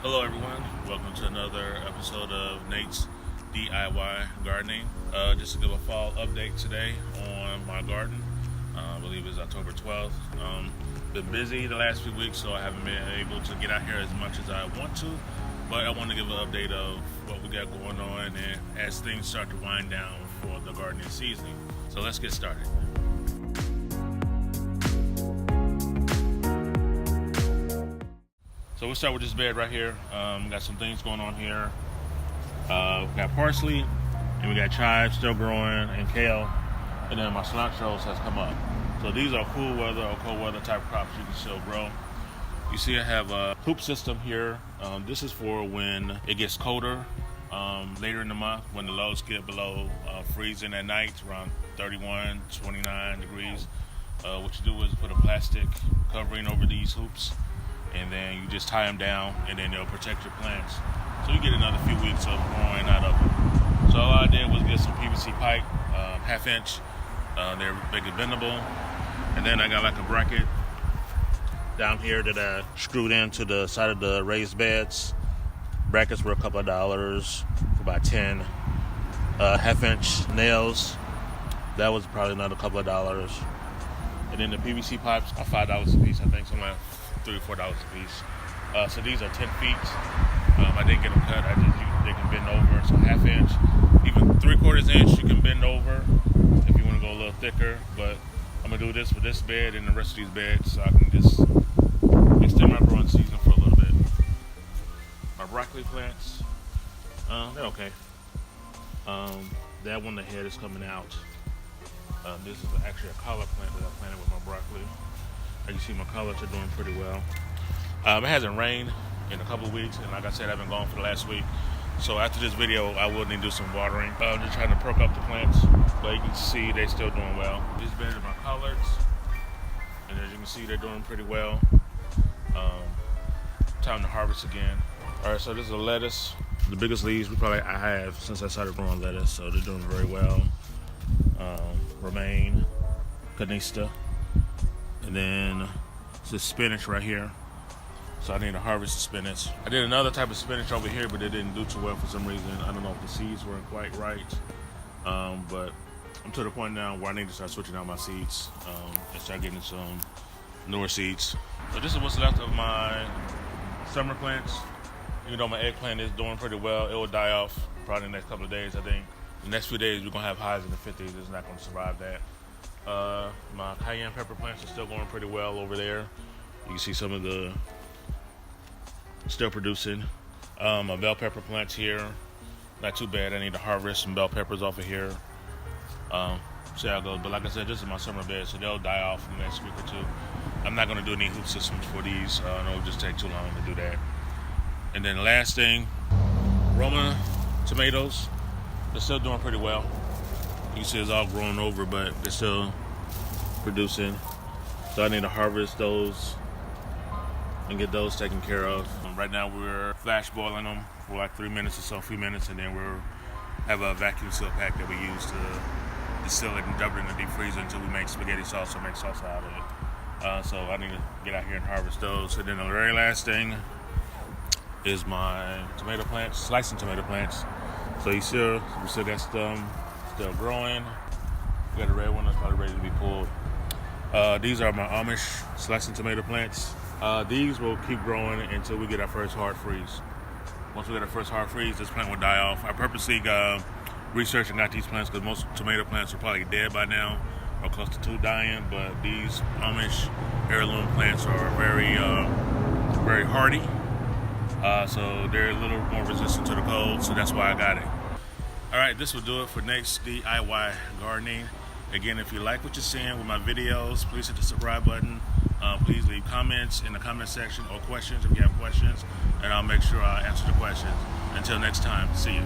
Hello everyone, welcome to another episode of Nate's DIY Gardening. Just to give a fall update today on my garden. I believe it's October 12th. Been busy the last few weeks, so I haven't been able to get out here as much as I want to, but I want to give an update of what we got going on and as things start to wind down for the gardening season. So let's get started. So we'll start with this bed right here. Got some things going on here. We got parsley, and we got chives still growing, and kale, and then my cilantros has come up. So these are cool weather or cold weather type crops you can still grow. You see I have a hoop system here. This is for when it gets colder later in the month, when the lows get below freezing at night, around 31, 29 degrees. What you do is put a plastic covering over these hoops, and then you just tie them down, and then they'll protect your plants. So you get another few weeks of growing out of them. So all I did was get some PVC pipe, half inch. They're big and bendable. And then I got like a bracket down here that I screwed into the side of the raised beds. Brackets were a couple of dollars for about 10. Half inch nails, that was probably another couple of dollars. And then the PVC pipes are $5 a piece, I think, something like $3 or $4 a piece. So these are 10 feet. I didn't get them cut. They can bend over. So half inch, even 3/4 inch, you can bend over if you want to go a little thicker. But I'm gonna do this for this bed and the rest of these beds, so I can just extend my growing season for a little bit. My broccoli plants, they're okay. That one, the head is coming out. This is actually a collard plant that I planted with my broccoli. As you see, my collards are doing pretty well. It hasn't rained in a couple of weeks, and like I said, I've been gone for the last week. So after this video, I will need to do some watering. I'm just trying to perk up the plants, but you can see they're still doing well. This bed is my collards, and as you can see, they're doing pretty well. Time to harvest again. All right, so this is a lettuce. The biggest leaves I have since I started growing lettuce, so they're doing very well. Romaine, Canista. And then this spinach right here. So I need to harvest the spinach. I did another type of spinach over here, but it didn't do too well for some reason. I don't know if the seeds weren't quite right. But I'm to the point now where I need to start switching out my seeds and start getting some newer seeds. So this is what's left of my summer plants. Even though my eggplant is doing pretty well, it will die off probably in the next couple of days, I think. The next few days we're gonna have highs in the 50s. It's not gonna survive that. My cayenne pepper plants are still going pretty well over there. You can see some of the still producing. My bell pepper plants here, not too bad. I need to harvest some bell peppers off of here. See how it goes. But like I said, this is my summer bed, so they'll die off in the next week or two. I'm not gonna do any hoop systems for these. I know it'll just take too long to do that. And then the last thing, Roma tomatoes. They're still doing pretty well. You see it's all grown over, but they're still producing. So I need to harvest those and get those taken care of. Right now we're flash boiling them for like 3 minutes or so, a few minutes, and then we'll have a vacuum seal pack that we use to distill it and dump it in the deep freezer until we make spaghetti sauce or make salsa out of it. So I need to get out here and harvest those. And then the very last thing is my tomato plants, slicing tomato plants. So we still got some still growing. We got a red one that's probably ready to be pulled. These are my Amish slicing tomato plants. These will keep growing until we get our first hard freeze. Once we get our first hard freeze, this plant will die off. I purposely researched and got these plants because most tomato plants are probably dead by now or close to dying, but these Amish heirloom plants are very, very hardy. So they're a little more resistant to the cold, so that's why I got it. All right, this will do it for Nate's DIY Gardening. Again, if you like what you're seeing with my videos, please hit the subscribe button. Please leave comments in the comment section or questions if you have questions, and I'll make sure I answer the questions. Until next time, see you.